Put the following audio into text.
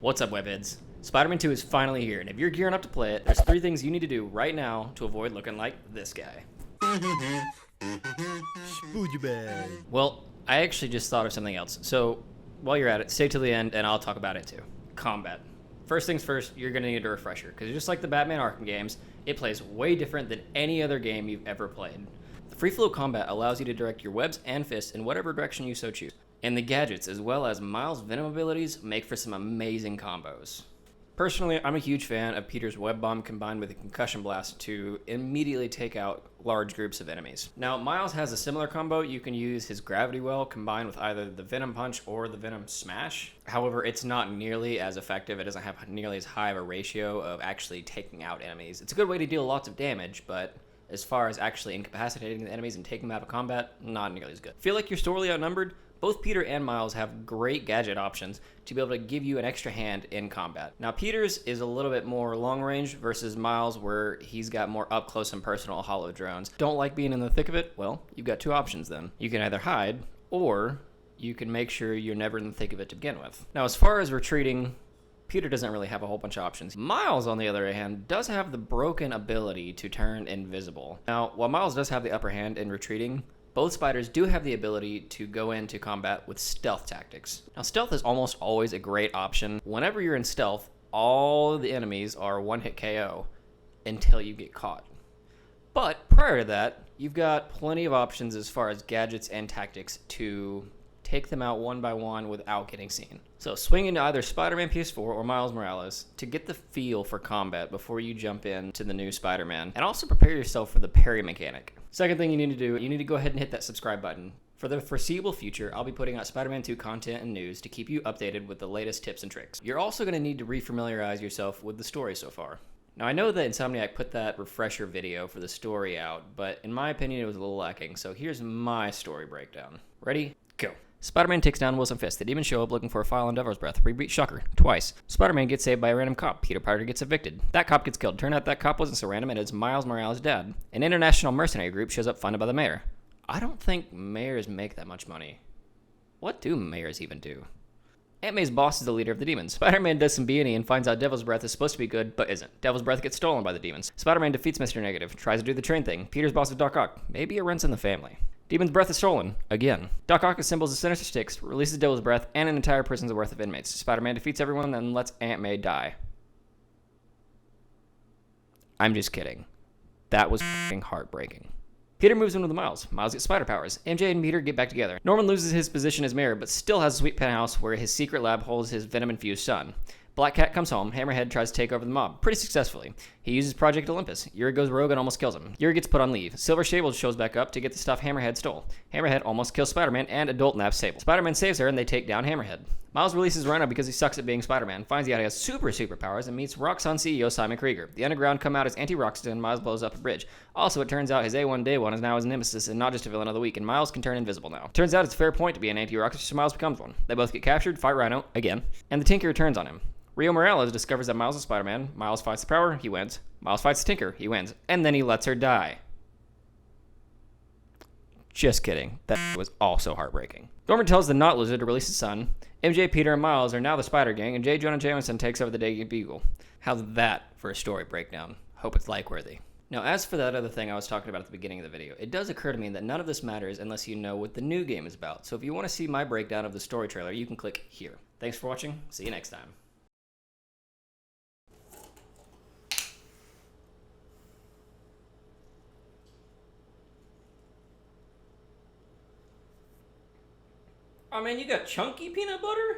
What's up, webheads? Spider-Man 2 is finally here, and if you're gearing up to play it, there's 3 things you need to do right now to avoid looking like this guy. Spooky. Well, I actually just thought of something else. So, while you're at it, stay till the end, and I'll talk about it too. Combat. First things first, you're going to need a refresher, because just like the Batman Arkham games, it plays way different than any other game you've ever played. The free flow combat allows you to direct your webs and fists in whatever direction you so choose. And the gadgets, as well as Miles' Venom abilities, make for some amazing combos. Personally, I'm a huge fan of Peter's web bomb combined with a concussion blast to immediately take out large groups of enemies. Now, Miles has a similar combo. You can use his gravity well combined with either the Venom punch or the Venom smash. However, it's not nearly as effective. It doesn't have nearly as high of a ratio of actually taking out enemies. It's a good way to deal lots of damage, but as far as actually incapacitating the enemies and taking them out of combat, not nearly as good. Feel like you're sorely outnumbered? Both Peter and Miles have great gadget options to be able to give you an extra hand in combat. Now, Peter's is a little bit more long range versus Miles, where he's got more up close and personal holo drones. Don't like being in the thick of it? Well, you've got 2 options then. You can either hide, or you can make sure you're never in the thick of it to begin with. Now, as far as retreating, Peter doesn't really have a whole bunch of options. Miles, on the other hand, does have the broken ability to turn invisible. Now, while Miles does have the upper hand in retreating, both spiders do have the ability to go into combat with stealth tactics. Now, stealth is almost always a great option. Whenever you're in stealth, all of the enemies are one-hit KO until you get caught. But prior to that, you've got plenty of options as far as gadgets and tactics to take them out one by one without getting seen. So swing into either Spider-Man PS4 or Miles Morales to get the feel for combat before you jump into the new Spider-Man, and also prepare yourself for the parry mechanic. Second thing you need to do, you need to go ahead and hit that subscribe button. For the foreseeable future, I'll be putting out Spider-Man 2 content and news to keep you updated with the latest tips and tricks. You're also going to need to refamiliarize yourself with the story so far. Now, I know that Insomniac put that refresher video for the story out, but in my opinion, it was a little lacking, so here's my story breakdown. Ready? Go. Spider-Man takes down Wilson Fisk. The demons show up looking for a file on Devil's Breath. We beat Shocker twice. Spider-Man gets saved by a random cop. Peter Parker gets evicted. That cop gets killed. Turns out that cop wasn't so random, and it's Miles Morales' dad. An international mercenary group shows up funded by the mayor. I don't think mayors make that much money. What do mayors even do? Aunt May's boss is the leader of the demons. Spider-Man does some B&E and finds out Devil's Breath is supposed to be good, but isn't. Devil's Breath gets stolen by the demons. Spider-Man defeats Mr. Negative, tries to do the train thing. Peter's boss is Doc Ock. Maybe it runs in the family. Demon's breath is stolen. Again. Doc Ock assembles the Sinister Six, releases Devil's Breath, and an entire prison's worth of inmates. Spider-Man defeats everyone, then lets Aunt May die. I'm just kidding. That was f***ing heartbreaking. Peter moves in with Miles. Miles gets spider powers. MJ and Peter get back together. Norman loses his position as mayor, but still has a sweet penthouse where his secret lab holds his venom-infused son. Black Cat comes home. Hammerhead tries to take over the mob, pretty successfully. He uses Project Olympus. Yuri goes rogue and almost kills him. Yuri gets put on leave. Silver Sable shows back up to get the stuff Hammerhead stole. Hammerhead almost kills Spider-Man and adult naps Sable. Spider-Man saves her and they take down Hammerhead. Miles releases Rhino because he sucks at being Spider-Man, finds out he has super powers, and meets Roxxon CEO Simon Krieger. The Underground come out as anti-Roxxon and Miles blows up a bridge. Also, it turns out his A1 Day 1 is now his nemesis and not just a villain of the week, and Miles can turn invisible now. Turns out it's a fair point to be an anti-Roxxon, so Miles becomes one. They both get captured, fight Rhino, again, and the Tinker turns on him. Rio Morales discovers that Miles is Spider-Man. Miles fights the power, he wins. Miles fights the Tinker, he wins. And then he lets her die. Just kidding. That was also heartbreaking. Norman tells the Not Lizard to release his son. MJ, Peter, and Miles are now the Spider Gang, and J. Jonah Jameson takes over the Daily Beagle. How's that for a story breakdown? Hope it's like-worthy. Now, as for that other thing I was talking about at the beginning of the video, it does occur to me that none of this matters unless you know what the new game is about. So if you want to see my breakdown of the story trailer, you can click here. Thanks for watching. See you next time. Oh man, you got chunky peanut butter?